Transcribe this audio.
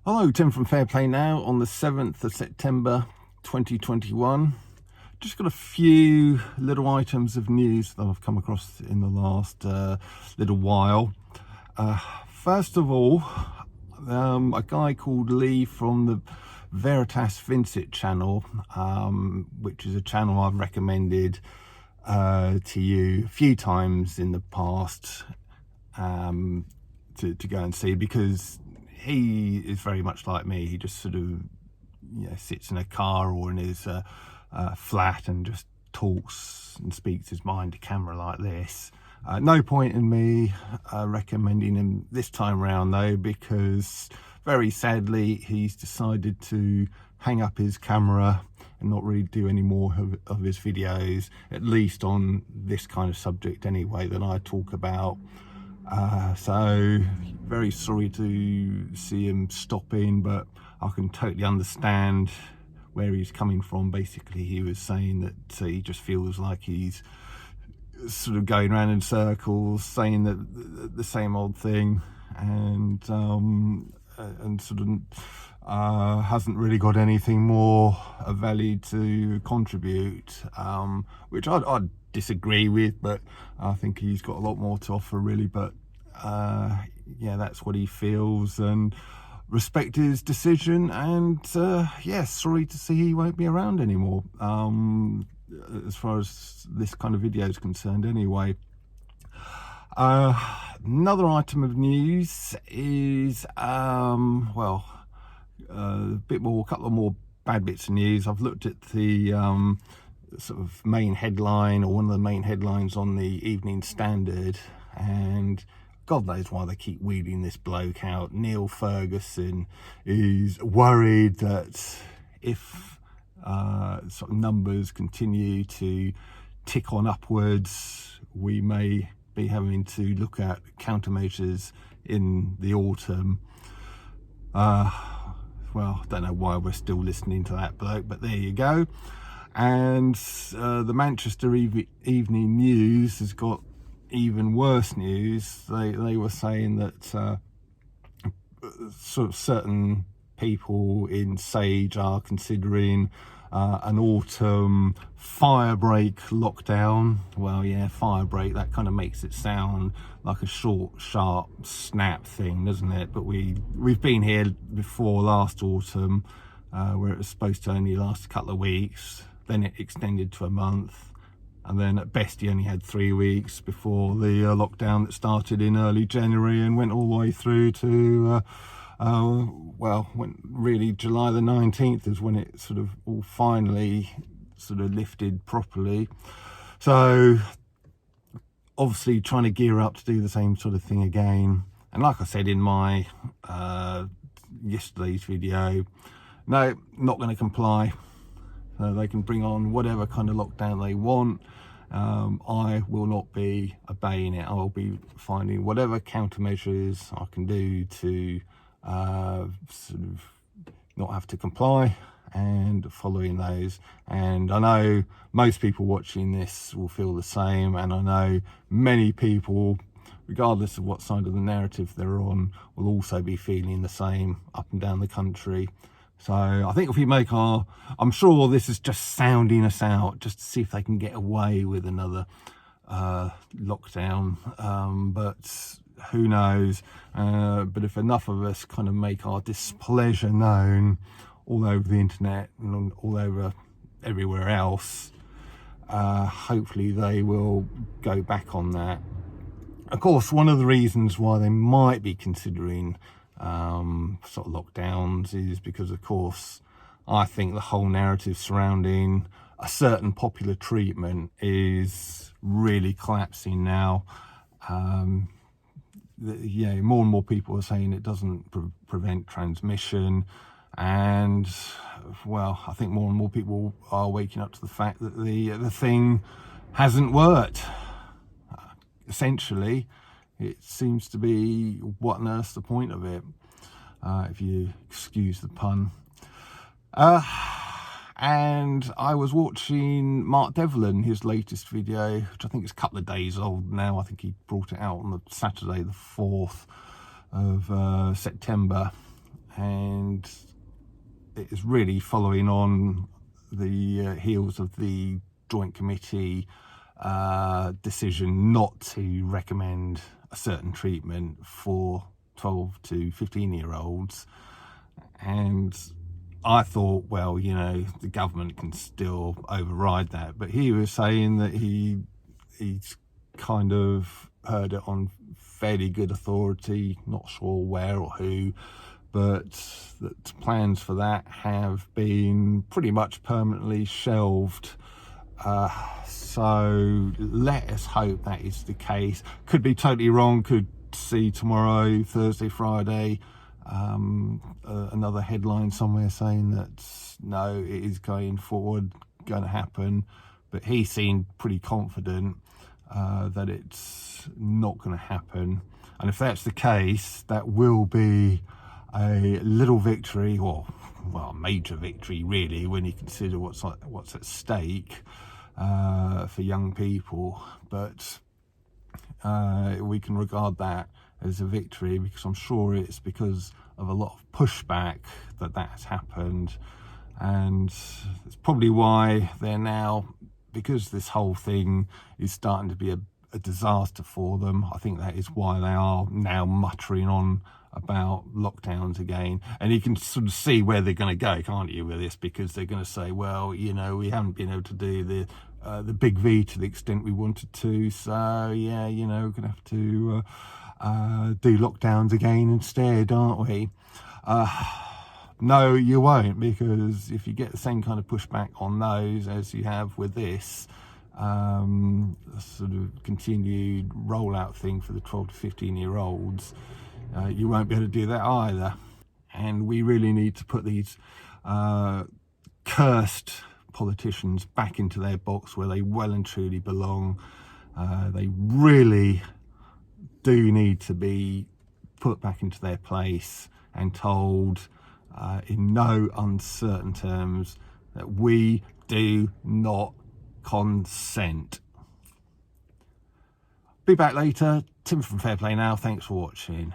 Hello, Tim from Fair Play Now on the 7th of September 2021. Just got a few little items of news that I've come across in the last little while. First of all, a guy called Lee from the Veritas Vincit channel, which is a channel I've recommended to you a few times in the past to go and see, because he is very much like me. He just sort of sits in a car or in his flat and just talks and speaks his mind to camera like this. No point in me recommending him this time round though, because very sadly he's decided to hang up his camera and not really do any more of his videos, at least on this kind of subject anyway that I talk about. So very sorry to see him stopping, but I can totally understand where he's coming from. Basically, he was saying that he just feels like he's sort of going around in circles, saying that the same old thing, and sort of hasn't really got anything more of value to contribute, which I'd disagree with, but I think he's got a lot more to offer really. But yeah, that's what he feels, and respect his decision. And yeah, sorry to see he won't be around anymore, as far as this kind of video is concerned anyway. Another item of news is well, a couple of more bad bits of news. I've looked at the sort of main headline, or one of the main headlines on the Evening Standard, and God knows why they keep wheeling this bloke out. Neil Ferguson is worried that if sort of numbers continue to tick on upwards, we may be having to look at countermeasures in the autumn. Well, I don't know why we're still listening to that bloke, but there you go. And the Manchester Evening News has got even worse news. They were saying that sort of certain people in Sage are considering an autumn firebreak lockdown. Well, yeah, firebreak, that kind of makes it sound like a short, sharp snap thing, doesn't it? But we've been here before last autumn, where it was supposed to only last a couple of weeks, then it extended to a month, and then at best you only had 3 weeks before the lockdown that started in early January and went all the way through to well, when really July the 19th is when it sort of all finally sort of lifted properly. So obviously trying to gear up to do the same sort of thing again. And like I said in my yesterday's video, no, not going to comply. They can bring on whatever kind of lockdown they want. I will not be obeying it. I'll be finding whatever countermeasures I can do to sort of not have to comply, and following those. And I know most people watching this will feel the same, and I know many people, regardless of what side of the narrative they're on, will also be feeling the same up and down the country. So I think if we make I'm sure this is just sounding us out just to see if they can get away with another lockdown, but who knows. But if enough of us kind of make our displeasure known all over the internet and all over everywhere else, hopefully they will go back on that. Of course, one of the reasons why they might be considering sort of lockdowns is because, of course, I think the whole narrative surrounding a certain popular treatment is really collapsing now. Yeah, more and more people are saying it doesn't prevent transmission, and well, I think more and more people are waking up to the fact that the thing hasn't worked. Essentially, it seems to be, what on earth's the point of it, if you excuse the pun. And I was watching Mark Devlin, his latest video, which I think is a couple of days old now. I think he brought it out on the Saturday the 4th of September. and it is really following on the heels of the Joint Committee decision not to recommend a certain treatment for 12 to 15-year-olds. And I thought, well, you know, the government can still override that. But he was saying that he's kind of heard it on fairly good authority, not sure where or who, but that plans for that have been pretty much permanently shelved. So let us hope that is the case. Could be totally wrong, could see tomorrow, Thursday, Friday, another headline somewhere saying that no, it is going forward, going to happen. But he seemed pretty confident that it's not going to happen. And if that's the case, that will be a little victory, or well, a major victory really, when you consider what's at stake for young people. But we can regard that as a victory, because I'm sure it's because of a lot of pushback that has happened. And it's probably why they're now, because this whole thing is starting to be a disaster for them, I think that is why they are now muttering on about lockdowns again. And you can sort of see where they're going to go, can't you, with this? Because they're going to say, well, you know, we haven't been able to do the big V to the extent we wanted to, so yeah, you know, we're going to have to do lockdowns again instead, aren't we? No, you won't, because if you get the same kind of pushback on those as you have with this sort of continued rollout thing for the 12 to 15-year-olds, you won't be able to do that either. And we really need to put these cursed politicians back into their box where they well and truly belong. They really do need to be put back into their place and told in no uncertain terms that we do not consent. Be back later. Tim from Fair Play Now. Thanks for watching.